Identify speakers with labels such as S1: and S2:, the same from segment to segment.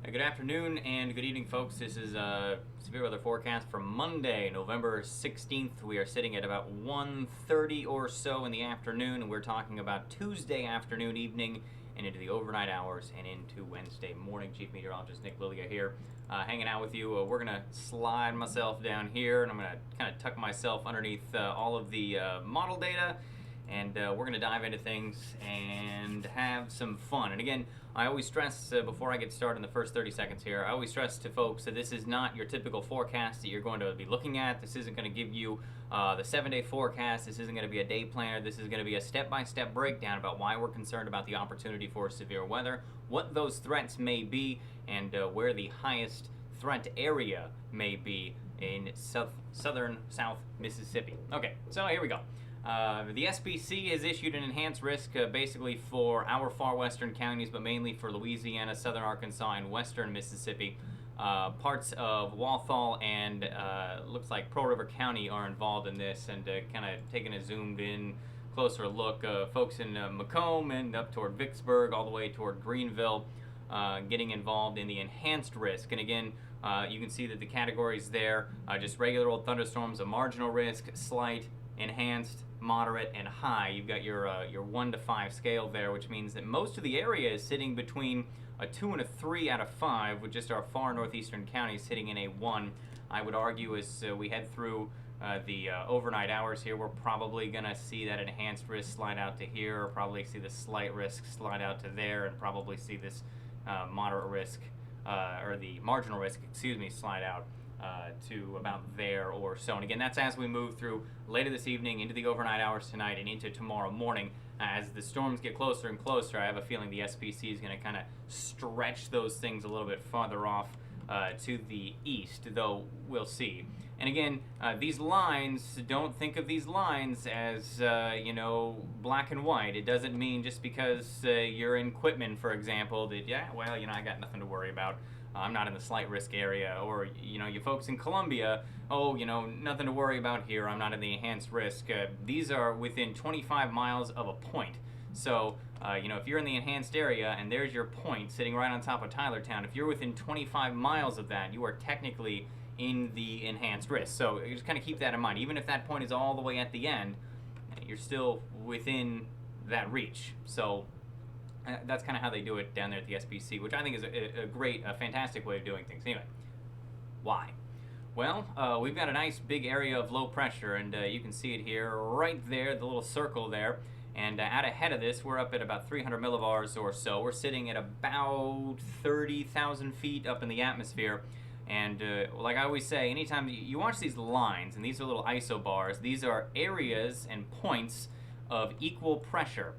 S1: Good afternoon and good evening, folks. This is a severe weather forecast for Monday, November 16th. We are sitting at about 1:30 or so in the afternoon, and we're talking about Tuesday afternoon, evening, and into the overnight hours and into Wednesday morning. Chief Meteorologist Nick Lilia here, hanging out with you. We're going to slide myself down here, and I'm going to kind of tuck myself underneath all of the model data, and we're going to dive into things and have some fun. And again, I always stress before I get started in the first 30 seconds here, I always stress to folks that this is not your typical forecast that you're going to be looking at. This isn't going to give you the 7-day forecast. This isn't going to be a day planner. This is going to be a step-by-step breakdown about why we're concerned about the opportunity for severe weather, what those threats may be, and where the highest threat area may be in southern South Mississippi. Okay, so here we go. The SPC has issued an enhanced risk basically for our far western counties, but mainly for Louisiana, southern Arkansas, and western Mississippi. Parts of Walthall and looks like Pearl River County are involved in this, and kind of taking a zoomed in closer look. Folks in Macomb and up toward Vicksburg, all the way toward Greenville, getting involved in the enhanced risk. And again, you can see that the categories there, just regular old thunderstorms, a marginal risk, slight, enhanced, moderate, and high. You've got your 1 to 5 scale there, which means that most of the area is sitting between a 2 and a 3 out of 5, with just our far northeastern counties sitting in a 1. I would argue as we head through the overnight hours here, we're probably going to see that enhanced risk slide out to here, or probably see the slight risk slide out to there, and probably see this moderate risk, or the marginal risk, slide out to about there or so. And again, that's as we move through later this evening, into the overnight hours tonight, and into tomorrow morning. As the storms get closer and closer, I have a feeling the SPC is going to kind of stretch those things a little bit farther off to the east, though we'll see. And again, these lines, don't think of these lines as, black and white. It doesn't mean just because you're in Quitman, for example, that, I got nothing to worry about. I'm not in the slight risk area. Or, you folks in Columbia, nothing to worry about here. I'm not in the enhanced risk. These are within 25 miles of a point. So, if you're in the enhanced area and there's your point sitting right on top of Tylertown, if you're within 25 miles of that, you are technically in the enhanced risk. So just kind of keep that in mind. Even if that point is all the way at the end, you're still within that reach. So that's kind of how they do it down there at the SPC, which I think is a fantastic way of doing things. Anyway, why? Well, we've got a nice big area of low pressure, and you can see it here right there, the little circle there. And out ahead of this, we're up at about 300 millibars or so. We're sitting at about 30,000 feet up in the atmosphere. And like I always say, anytime you watch these lines, and these are little isobars, these are areas and points of equal pressure.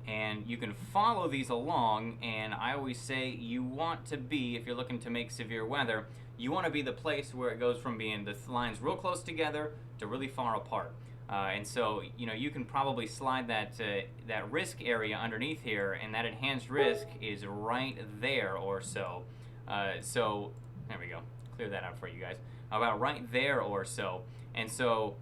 S1: And you can follow these along, and I always say you want to be, if you're looking to make severe weather, you want to be the place where it goes from being the lines real close together to really far apart. And so, you can probably slide that risk area underneath here, and that enhanced risk is right there or so. So, there we go. Clear that out for you guys. About right there or so. And so,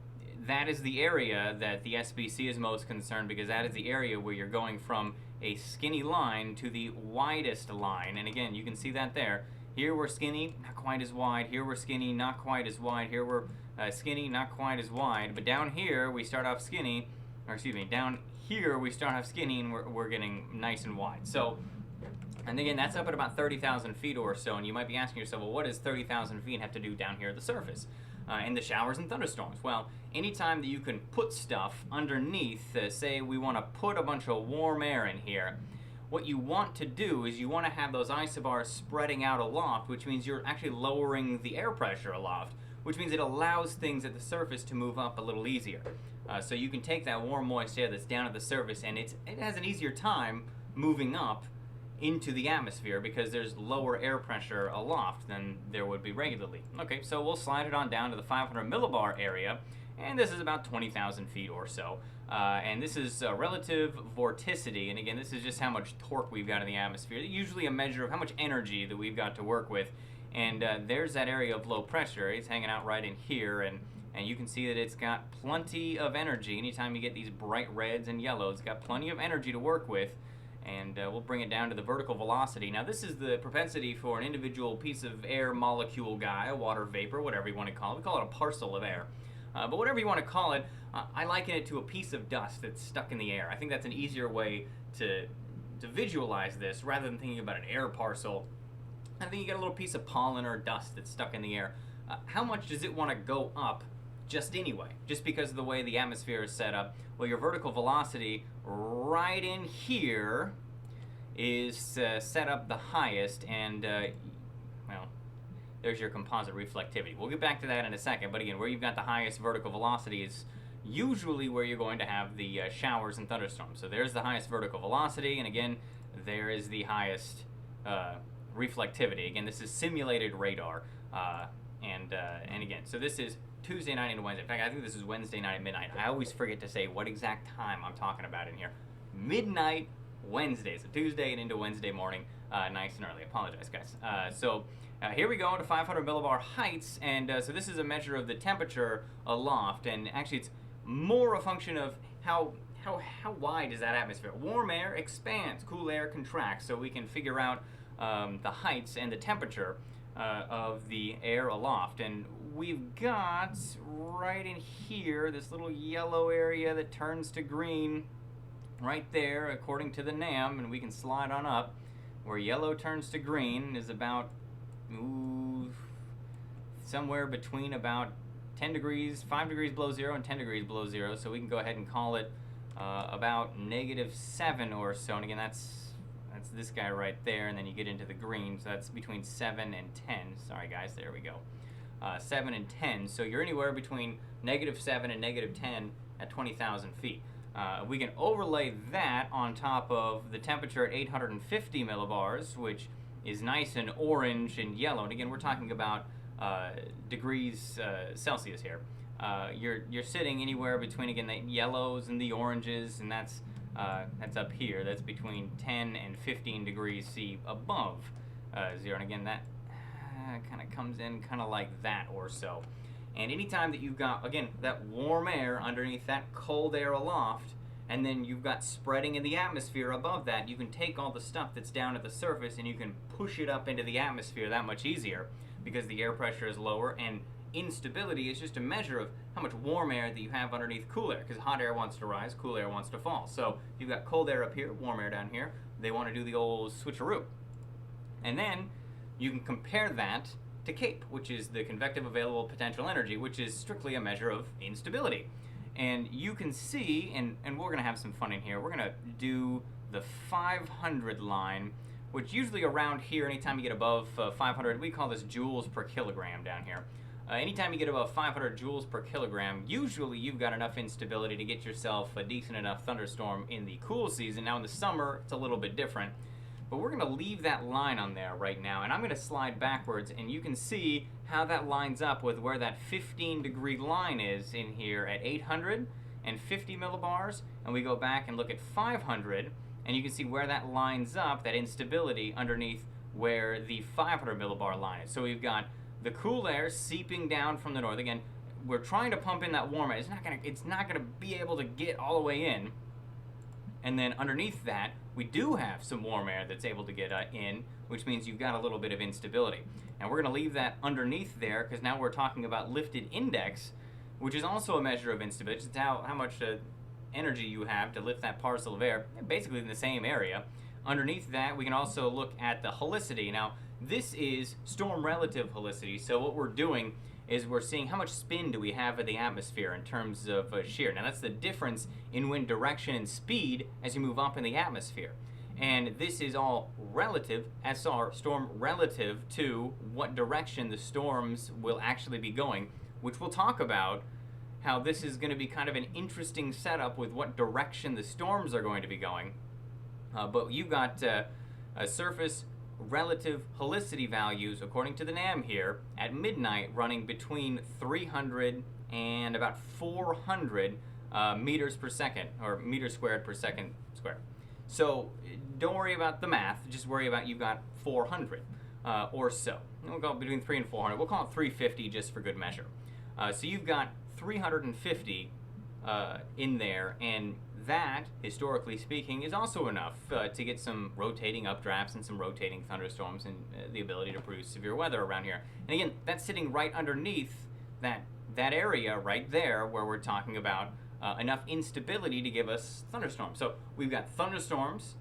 S1: that is the area that the SBC is most concerned, because that is the area where you're going from a skinny line to the widest line. And again, you can see that there. Here we're skinny, not quite as wide. Here we're skinny, not quite as wide. Here we're skinny, not quite as wide. But down here we start off skinny, down here we start off skinny, and we're getting nice and wide. So, and again, that's up at about 30,000 feet or so. And you might be asking yourself, well, what does 30,000 feet have to do down here at the surface? In the showers and thunderstorms? Well, anytime that you can put stuff underneath, say we want to put a bunch of warm air in here, what you want to do is you want to have those isobars spreading out aloft, which means you're actually lowering the air pressure aloft, which means it allows things at the surface to move up a little easier. So you can take that warm, moist air that's down at the surface, and it has an easier time moving up into the atmosphere because there's lower air pressure aloft than there would be regularly. Okay, so we'll slide it on down to the 500 millibar area, and this is about 20,000 feet or so. And this is relative vorticity, and again, this is just how much torque we've got in the atmosphere. Usually a measure of how much energy that we've got to work with. And there's that area of low pressure. It's hanging out right in here, and you can see that it's got plenty of energy. Anytime you get these bright reds and yellows, it's got plenty of energy to work with. And we'll bring it down to the vertical velocity. Now, this is the propensity for an individual piece of air molecule guy, a water vapor, whatever you want to call it. We call it a parcel of air. But whatever you want to call it, I liken it to a piece of dust that's stuck in the air. I think that's an easier way to visualize this rather than thinking about an air parcel. I think you get a little piece of pollen or dust that's stuck in the air. How much does it want to go up just anyway? Just because of the way the atmosphere is set up? Well, your vertical velocity right in here is set up the highest, and well, there's your composite reflectivity. We'll get back to that in a second, but again, where you've got the highest vertical velocity is usually where you're going to have the showers and thunderstorms. So there's the highest vertical velocity, and again, there is the highest reflectivity. Again, this is simulated radar, and again, so this is Tuesday night into Wednesday. In fact, I think this is Wednesday night at midnight. I always forget to say what exact time I'm talking about in here. Midnight Wednesday, so Tuesday and into Wednesday morning, nice and early. Apologize, guys. So here we go to 500 millibar heights, and so this is a measure of the temperature aloft, and actually it's more a function of how wide is that atmosphere. Warm air expands, cool air contracts, so we can figure out the heights and the temperature of the air aloft. And we've got right in here this little yellow area that turns to green right there according to the NAM, and we can slide on up. Where yellow turns to green is about somewhere between about 10 degrees, 5 degrees below zero and 10 degrees below zero, so we can go ahead and call it about -7 or so. And again, that's this guy right there, and then you get into the green, so that's between 7 and 10. Sorry guys, there we go. 7 and 10, so you're anywhere between -7 and -10 at 20,000 feet. We can overlay that on top of the temperature at 850 millibars, which is nice and orange and yellow. And again, we're talking about degrees Celsius here. You're sitting anywhere between, again, the yellows and the oranges, and that's up here. That's between 10 and 15 degrees C above zero. And again, that kind of comes in kind of like that or so. And anytime that you've got, again, that warm air underneath that cold air aloft, and then you've got spreading in the atmosphere above that, you can take all the stuff that's down at the surface and you can push it up into the atmosphere that much easier because the air pressure is lower, and instability is just a measure of how much warm air that you have underneath cool air, because hot air wants to rise, cool air wants to fall. So you've got cold air up here, warm air down here. They want to do the old switcheroo. And then you can compare that to CAPE, which is the convective available potential energy, which is strictly a measure of instability. And you can see, and we're going to have some fun in here, we're going to do the 500 line, which usually around here, anytime you get above 500, we call this joules per kilogram down here. Anytime you get above 500 joules per kilogram, usually you've got enough instability to get yourself a decent enough thunderstorm in the cool season. Now in the summer, it's a little bit different. But we're going to leave that line on there right now, and I'm going to slide backwards, and you can see how that lines up with where that 15-degree line is in here at 850 millibars, and we go back and look at 500, and you can see where that lines up, that instability, underneath where the 500 millibar line is. So we've got the cool air seeping down from the north. Again, we're trying to pump in that warm air. It's not gonna be able to get all the way in. And then underneath that, we do have some warm air that's able to get in, which means you've got a little bit of instability. And we're going to leave that underneath there, because now we're talking about lifted index, which is also a measure of instability. It's how much energy you have to lift that parcel of air, basically in the same area. Underneath that, we can also look at the helicity. Now, this is storm relative helicity, so what we're doing is we're seeing how much spin do we have in the atmosphere in terms of shear. Now that's the difference in wind direction and speed as you move up in the atmosphere. And this is all relative, SR, storm relative to what direction the storms will actually be going, which we'll talk about how this is going to be kind of an interesting setup with what direction the storms are going to be going. But you've got a surface relative helicity values, according to the NAM here, at midnight running between 300 and about 400 meters per second, or meters squared per second squared. So don't worry about the math, just worry about you've got 400 or so. We'll go between 3 and 400. We'll call it 350 just for good measure. So you've got 350 in there, and that, historically speaking, is also enough to get some rotating updrafts and some rotating thunderstorms and the ability to produce severe weather around here. And again, that's sitting right underneath that area right there where we're talking about enough instability to give us thunderstorms. So we've got thunderstorms,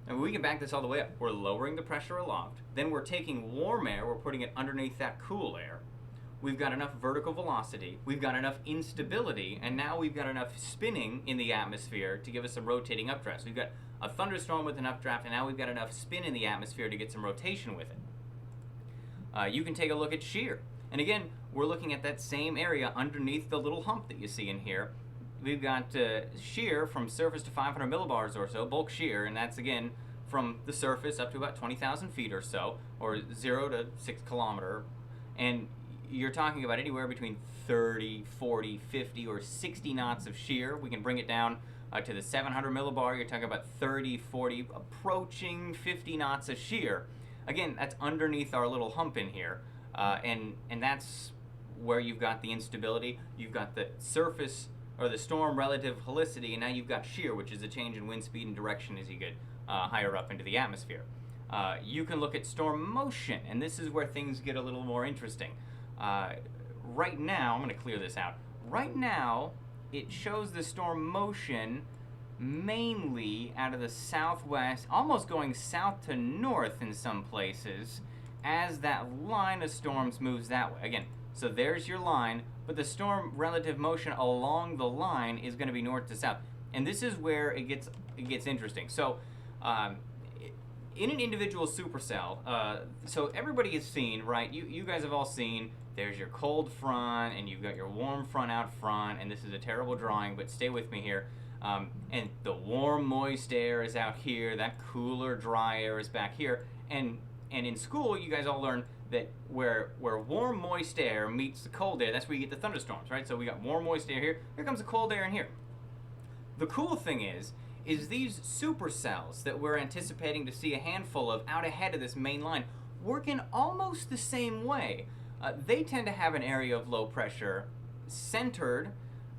S1: and we can back this all the way up. We're lowering the pressure aloft. Then we're taking warm air, we're putting it underneath that cool air. We've got enough vertical velocity, we've got enough instability, and now we've got enough spinning in the atmosphere to give us some rotating updrafts. We've got a thunderstorm with an updraft, and now we've got enough spin in the atmosphere to get some rotation with it. You can take a look at shear. And again, we're looking at that same area underneath the little hump that you see in here. We've got shear from surface to 500 millibars or so, bulk shear, and that's again from the surface up to about 20,000 feet or so, or 0 to 6 kilometer. And you're talking about anywhere between 30, 40, 50, or 60 knots of shear. We can bring it down to the 700 millibar. You're talking about 30, 40, approaching 50 knots of shear. Again, that's underneath our little hump in here. And that's where you've got the instability. You've got the surface or the storm relative helicity, and now you've got shear, which is a change in wind speed and direction as you get higher up into the atmosphere. You can look at storm motion, and this is where things get a little more interesting. Right now, I'm going to clear this out. Right now, it shows the storm motion mainly out of the southwest, almost going south to north in some places, as that line of storms moves that way. Again, so there's your line, but the storm relative motion along the line is going to be north to south. And this is where it gets interesting. So, in an individual supercell, so everybody has seen, right? You guys have all seen, there's your cold front, and you've got your warm front out front, and this is a terrible drawing, but stay with me here. And the warm, moist air is out here, that cooler, dry air is back here, and in school, you guys all learned that where warm, moist air meets the cold air, that's where you get the thunderstorms, right? So we got warm, moist air here, here comes the cold air in here. The cool thing is these supercells that we're anticipating to see a handful of out ahead of this main line work in almost the same way. They tend to have an area of low pressure centered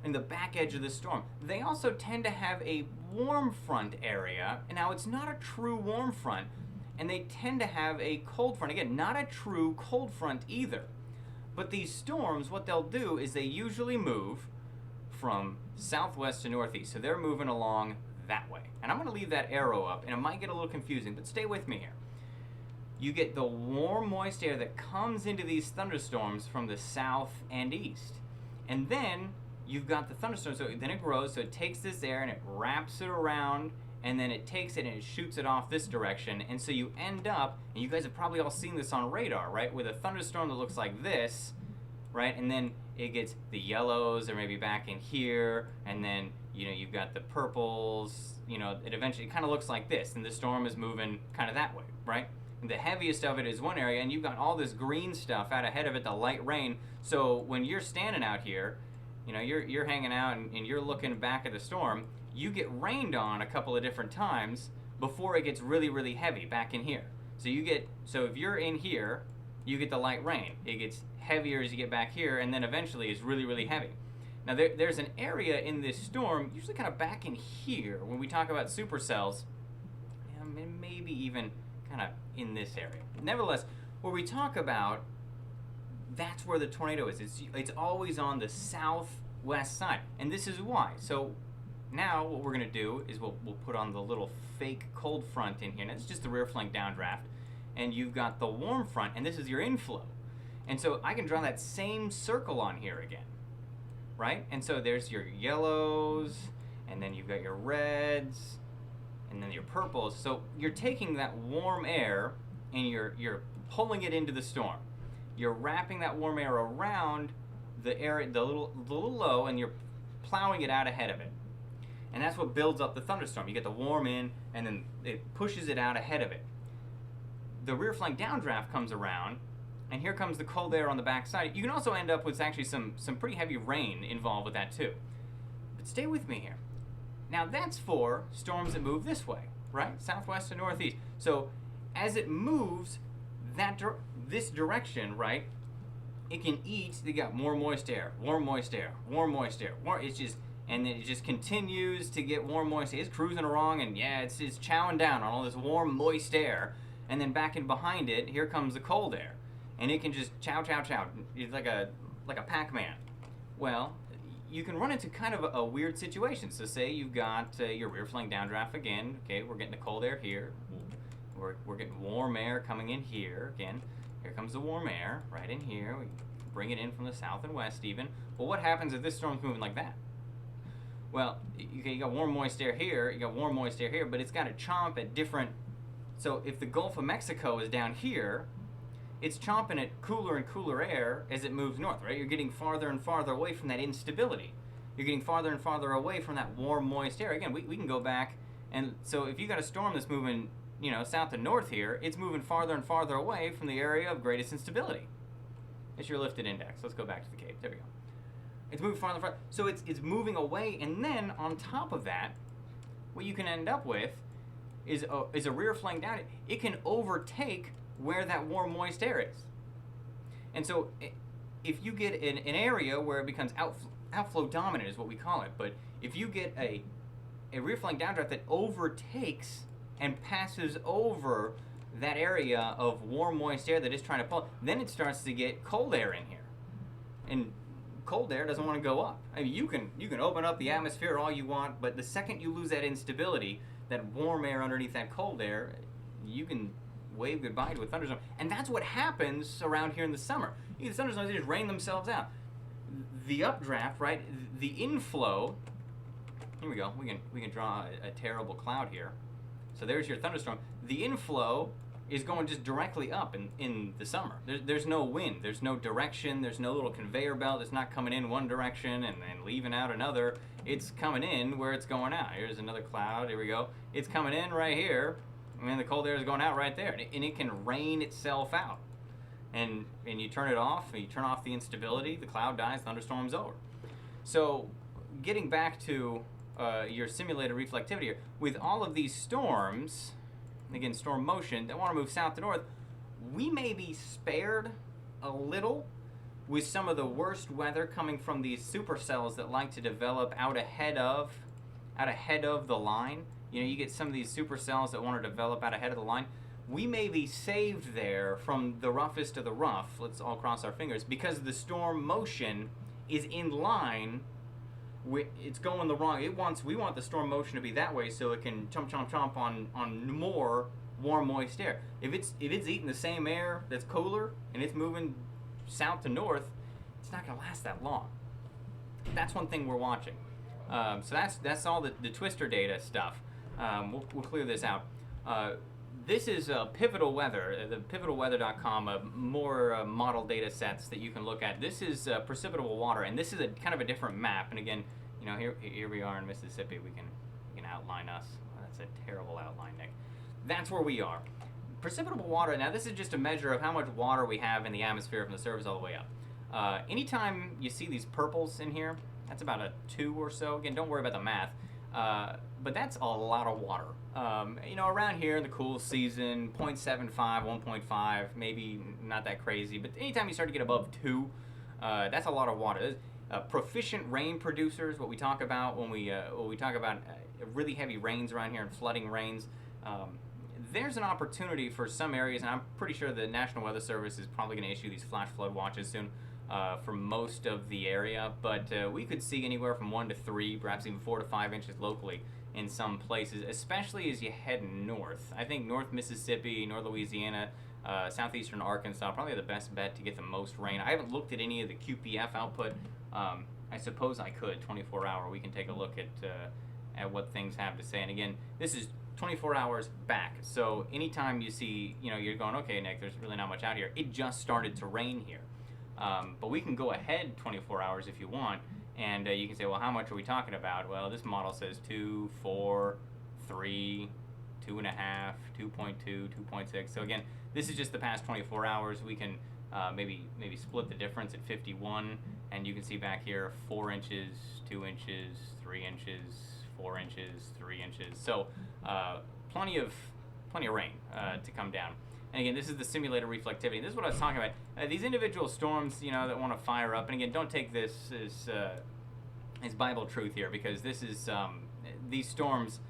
S1: in the back edge of the storm. They also tend to have a warm front area, and now it's not a true warm front, and they tend to have a cold front. Again, not a true cold front either. But these storms, what they'll do is they usually move from southwest to northeast. So they're moving along that way. And I'm going to leave that arrow up, and it might get a little confusing, but stay with me here. You get the warm, moist air that comes into these thunderstorms from the south and east. And then you've got the thunderstorm, so then it grows, so it takes this air and it wraps it around, and then it takes it and it shoots it off this direction, and so you end up, and you guys have probably all seen this on radar, right, with a thunderstorm that looks like this, right, and then it gets the yellows, or maybe back in here, and then, you've got the purples, it eventually kind of looks like this, and the storm is moving kind of that way, right? And the heaviest of it is one area, and you've got all this green stuff out ahead of it, the light rain, so when you're standing out here, you're hanging out and you're looking back at the storm, you get rained on a couple of different times before it gets really, really heavy back in here. So if you're in here, you get the light rain. It gets heavier as you get back here, and then eventually it's really, really heavy. Now there's an area in this storm, usually kind of back in here, when we talk about supercells, maybe even kind of in this area. Nevertheless, where we talk about, that's where the tornado is. It's always on the southwest side, and this is why. So now what we're going to do is we'll put on the little fake cold front in here. Now, it's just the rear flank downdraft, and you've got the warm front, and this is your inflow. And so I can draw that same circle on here again, right? And so there's your yellows, and then you've got your reds, and then your purples. So you're taking that warm air, and you're pulling it into the storm. You're wrapping that warm air around the area, the little low, and you're plowing it out ahead of it. And that's what builds up the thunderstorm. You get the warm in, and then it pushes it out ahead of it. The rear flank downdraft comes around, and here comes the cold air on the back side. You can also end up with actually some pretty heavy rain involved with that too. But stay with me here. Now that's for storms that move this way, right? Southwest to northeast. So as it moves this direction, right, it can eat, they got more moist air, warm moist air, warm moist air. and then it just continues to get warm, moist. It's cruising along, and yeah, it's chowing down on all this warm, moist air. And then back in behind it, here comes the cold air, and it can just chow, chow, chow. It's like a Pac-Man. Well, you can run into kind of a weird situation. So say you've got your rear flank downdraft again. Okay, we're getting the cold air here. We're getting warm air coming in here again. Here comes the warm air right in here. We bring it in from the south and west even. Well, what happens if this storm's moving like that? Well, you got warm, moist air here. You got warm, moist air here, but it's got to chomp at different. So if the Gulf of Mexico is down here, it's chomping at cooler and cooler air as it moves north, right? You're getting farther and farther away from that instability. You're getting farther and farther away from that warm, moist air. Again, we can go back, and so if you got a storm that's moving, south and north here, it's moving farther and farther away from the area of greatest instability. It's your lifted index. Let's go back to the Cape. There we go. It's moving farther and farther. So it's moving away, and then on top of that, what you can end up with is a rear flank down. It can overtake where that warm, moist air is. And so if you get an area where it becomes outflow dominant is what we call it, but if you get a rear flank downdraft that overtakes and passes over that area of warm, moist air that it's trying to pull, then it starts to get cold air in here. And cold air doesn't want to go up. I mean, you can open up the atmosphere all you want, but the second you lose that instability, that warm air underneath that cold air, you can wave goodbye to a thunderstorm. And that's what happens around here in the summer. The thunderstorms, they just rain themselves out. The updraft, right? The inflow. Here we go. We can draw a terrible cloud here. So there's your thunderstorm. The inflow is going just directly up in the summer. There's no wind. There's no direction. There's no little conveyor belt. It's not coming in one direction and leaving out another. It's coming in where it's going out. Here's another cloud. Here we go. It's coming in right here. And then the cold air is going out right there. And it can rain itself out. And you turn it off. And you turn off the instability. The cloud dies. Thunderstorm's over. So getting back to your simulated reflectivity here. With all of these storms, again, storm motion, that want to move south to north, we may be spared a little with some of the worst weather coming from these supercells that like to develop out ahead of the line. You get some of these supercells that want to develop out ahead of the line. We may be saved there from the roughest of the rough, let's all cross our fingers, because the storm motion is in line. It's going the wrong. We want the storm motion to be that way so it can chomp, chomp, chomp on more warm, moist air. If it's eating the same air that's cooler and it's moving south to north, it's not going to last that long. That's one thing we're watching. So that's all the twister data stuff. We'll clear this out. This is Pivotal Weather, the pivotalweather.com, more model data sets that you can look at. This is precipitable water, and this is a kind of a different map. And again, here we are in Mississippi. We can outline us. Oh, that's a terrible outline, Nick. That's where we are. Precipitable water. Now, this is just a measure of how much water we have in the atmosphere from the surface all the way up. Anytime you see these purples in here, that's about a 2 or so. Again, don't worry about the math. But that's a lot of water. Around here in the cool season, 0.75, 1.5, maybe not that crazy. But anytime you start to get above 2, that's a lot of water. Proficient rain producers, what we talk about when we talk about really heavy rains around here and flooding rains, there's an opportunity for some areas, and I'm pretty sure the National Weather Service is probably going to issue these flash flood watches soon. For most of the area, but we could see anywhere from 1 to 3, perhaps even 4 to 5 inches locally in some places, especially as you head north. I think North Mississippi, North Louisiana, southeastern Arkansas, probably the best bet to get the most rain. I haven't looked at any of the QPF output. I suppose I could, 24-hour. We can take a look at what things have to say. And again, this is 24 hours back. So anytime you see, you're going, okay, Nick, there's really not much out here. It just started to rain here. But we can go ahead 24 hours if you want, and you can say, well, how much are we talking about? Well, this model says 2, 4, 3, 2.5, 2.2, 2.6. So again, this is just the past 24 hours. We can maybe split the difference at 51, and you can see back here 4 inches, 2 inches, 3 inches, 4 inches, 3 inches. So plenty of rain to come down. And again, this is the simulated reflectivity. This is what I was talking about. These individual storms, that want to fire up. And again, don't take this as is Bible truth here, because this is these storms.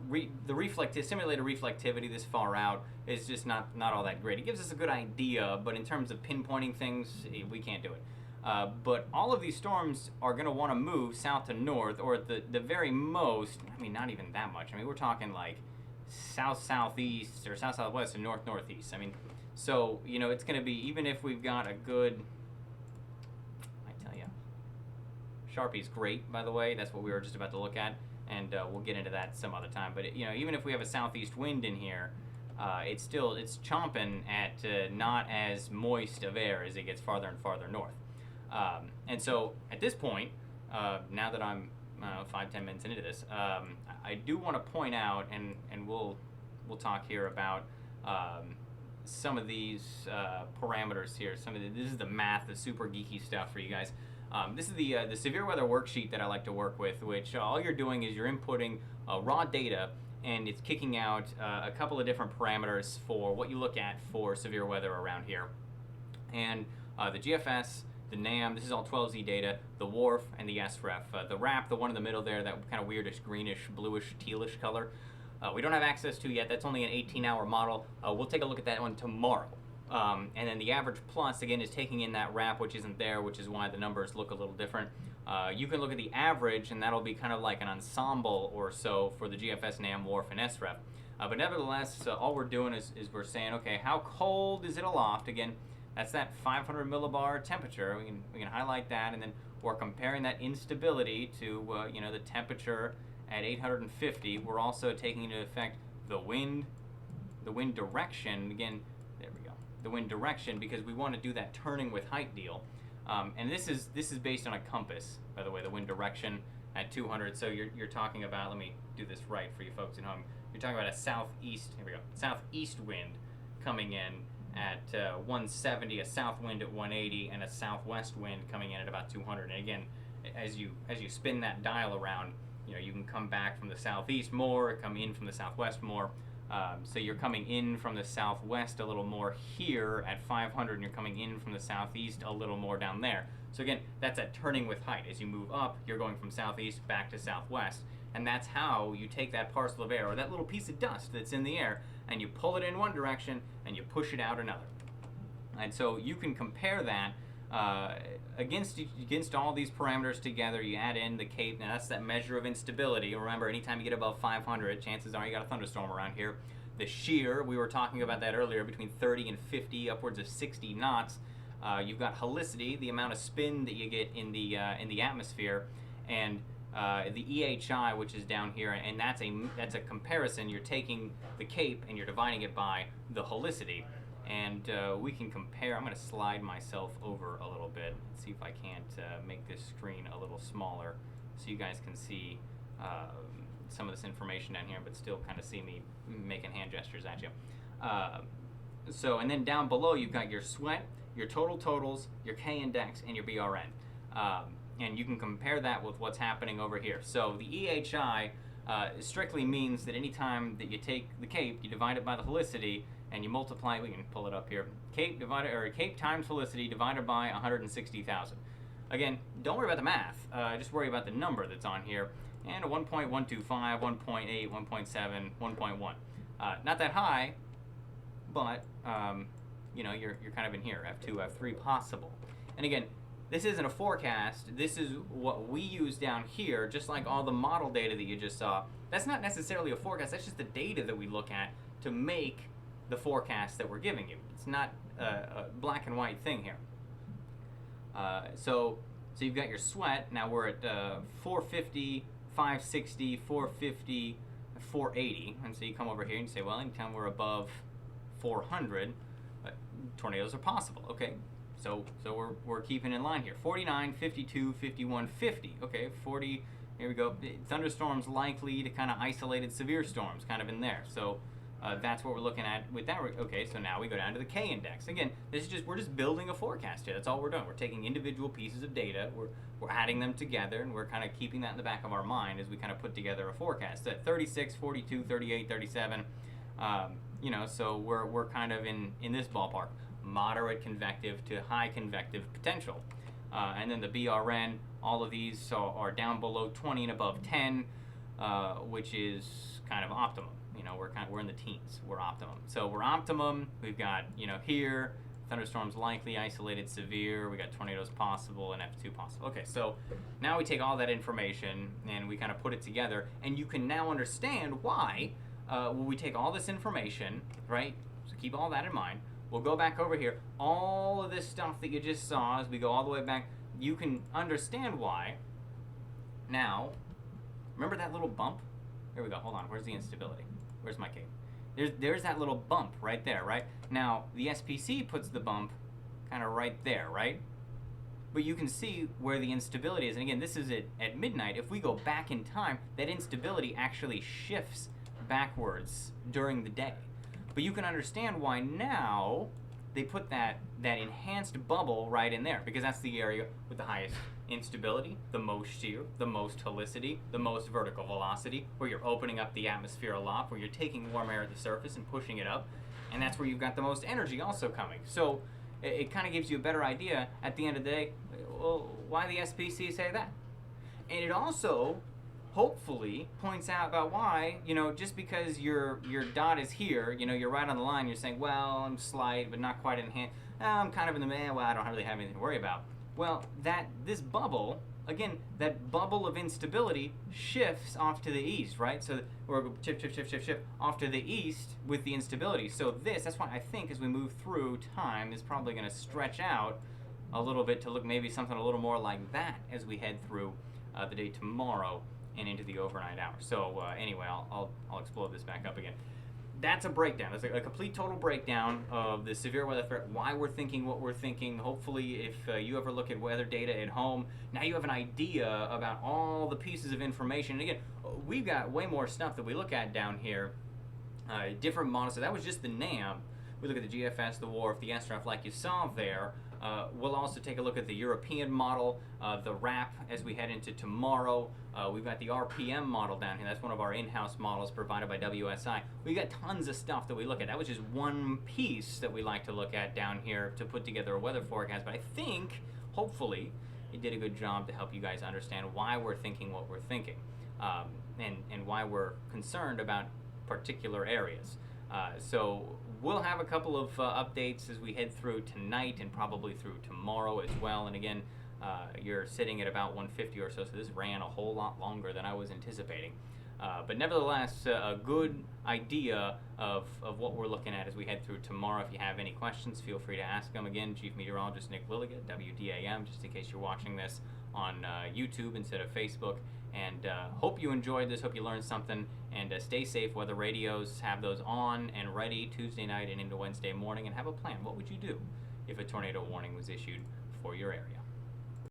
S1: The simulated reflectivity this far out is just not all that great. It gives us a good idea, but in terms of pinpointing things, we can't do it. But all of these storms are going to want to move south to north, or at the very most, I mean, not even that much. I mean, we're talking like south-southeast or south-southwest and north-northeast. I mean, so, you know, it's going to be, even if we've got a good, I tell you, Sharpie's great, by the way. That's what we were just about to look at, and we'll get into that some other time. But, you know, even if we have a southeast wind in here, it's chomping at not as moist of air as it gets farther and farther north. And so at this point, now that I'm 5-10 minutes into this, I do want to point out, and we'll talk here about some of these parameters here. This is the math, the super geeky stuff for you guys. This is the severe weather worksheet that I like to work with, which all you're doing is you're inputting raw data, and it's kicking out a couple of different parameters for what you look at for severe weather around here. And the GFS, the NAM, this is all 12Z data, the WRF, and the SREF. The RAP, the one in the middle there, that kind of weirdish, greenish, bluish, tealish color, we don't have access to yet. That's only an 18-hour model. We'll take a look at that one tomorrow. And then the average plus, again, is taking in that RAP, which isn't there, which is why the numbers look a little different. You can look at the average, and that'll be kind of like an ensemble or so for the GFS, NAM, WRF, and SREF. But nevertheless, all we're doing is we're saying, okay, how cold is it aloft? Again, that's that 500 millibar temperature. We can highlight that, and then we're comparing that instability to the temperature at 850. We're also taking into effect the wind direction. Again, there we go. The wind direction, because we want to do that turning with height deal. And this is based on a compass, by the way, the wind direction at 200. So you're talking about, let me do this right for you folks at home. You're talking about a southeast wind coming in at 170, a south wind at 180, and a southwest wind coming in at about 200. And again, as you spin that dial around, you can come back from the southeast more, come in from the southwest more. So you're coming in from the southwest a little more here at 500, and you're coming in from the southeast a little more down there. So again, that's that turning with height. As you move up, you're going from southeast back to southwest. And that's how you take that parcel of air, or that little piece of dust that's in the air, and you pull it in one direction and you push it out another. And so you can compare that against all these parameters together. You add in the CAPE. Now that's that measure of instability. Remember, anytime you get above 500, chances are you got a thunderstorm around here. The shear, we were talking about that earlier, between 30 and 50, upwards of 60 knots. You've got helicity, the amount of spin that you get in the atmosphere, and the EHI, which is down here, and that's a comparison. You're taking the CAPE and you're dividing it by the helicity. And we can compare. I'm going to slide myself over a little bit and see if I can't make this screen a little smaller so you guys can see some of this information down here, but still kind of see me making hand gestures at you. And then down below, you've got your sweat, your totals, your K-index, and your BRN. And you can compare that with what's happening over here. So the EHI strictly means that anytime that you take the CAPE, you divide it by the helicity, and you multiply, we can pull it up here, CAPE times helicity divided by 160,000. Again, don't worry about the math, just worry about the number that's on here. And a 1.125, 1.8, 1.7, 1.1. Not that high, but you're kind of in here, F2, F3 possible. And again, this isn't a forecast. This is what we use down here, just like all the model data that you just saw. That's not necessarily a forecast. That's just the data that we look at to make the forecast that we're giving you. It's not a black and white thing here. So you've got your sweat. Now we're at 450, 560, 450, 480. And so you come over here and you say, well, anytime we're above 400, tornadoes are possible. Okay. So we're keeping in line here. 49, 52, 51, 50. Okay, 40, here we go. Thunderstorms likely to kind of isolated severe storms kind of in there. So that's what we're looking at with that. Okay, so now we go down to the K-index. Again, we're just building a forecast here. That's all we're doing. We're taking individual pieces of data, we're adding them together, and we're kind of keeping that in the back of our mind as we kind of put together a forecast. At 36, 42, 38, 37, so we're kind of in this ballpark. Moderate convective to high convective potential. And then the BRN, All of these are down below 20 and above 10, which is kind of optimum. We're in the teens. We're optimum. So we're optimum. We've got here thunderstorms likely, isolated severe. We got tornadoes possible and F2 possible. Okay, so now we take all that information and we kind of put it together, and you can now understand why. When we take all this information, right? So keep all that in mind. We'll go back over here. All of this stuff that you just saw, as we go all the way back, you can understand why. Now, remember that little bump? Here we go. Hold on. Where's the instability? Where's my cape? There's that little bump right there, right? Now, the SPC puts the bump kind of right there, right? But you can see where the instability is. And again, this is at midnight. If we go back in time, that instability actually shifts backwards during the day. But you can understand why now they put that enhanced bubble right in there, because that's the area with the highest instability, the most shear, the most helicity, the most vertical velocity, where you're opening up the atmosphere a lot, where you're taking warm air at the surface and pushing it up, and that's where you've got the most energy also coming. So it kind of gives you a better idea at the end of the day, well, why the SPC say that. And it also hopefully points out about why, just because your dot is here, you're right on the line, you're saying, well, I'm slight, but not quite in hand. I'm kind of in the middle, well, I don't really have anything to worry about. Well, this bubble, again, that bubble of instability shifts off to the east, right? So we're shift off to the east with the instability. So that's why I think as we move through time is probably going to stretch out a little bit to look maybe something a little more like that as we head through the day tomorrow and into the overnight hours. So anyway, I'll explode this back up again. That's a breakdown. That's a complete total breakdown of the severe weather threat, why we're thinking what we're thinking. Hopefully, if you ever look at weather data at home, now you have an idea about all the pieces of information. And again, we've got way more stuff that we look at down here, different models. So that was just the NAM. We look at the GFS, the WRF, the SRF, like you saw there. We'll also take a look at the European model, the RAP as we head into tomorrow. We've got the RPM model down here. That's one of our in-house models provided by WSI. We've got tons of stuff that we look at. That was just one piece that we like to look at down here to put together a weather forecast. But I think, hopefully, it did a good job to help you guys understand why we're thinking what we're thinking, and why we're concerned about particular areas. So we'll have a couple of updates as we head through tonight and probably through tomorrow as well. And again, you're sitting at about 150 or so, so this ran a whole lot longer than I was anticipating. But nevertheless, a good idea of what we're looking at as we head through tomorrow. If you have any questions, feel free to ask them. Again, Chief Meteorologist Nick Willigat, WDAM, just in case you're watching this on YouTube instead of Facebook. And hope you enjoyed this, hope you learned something, and stay safe. Weather radios, have those on and ready Tuesday night and into Wednesday morning, and have a plan. What would you do if a tornado warning was issued for your area?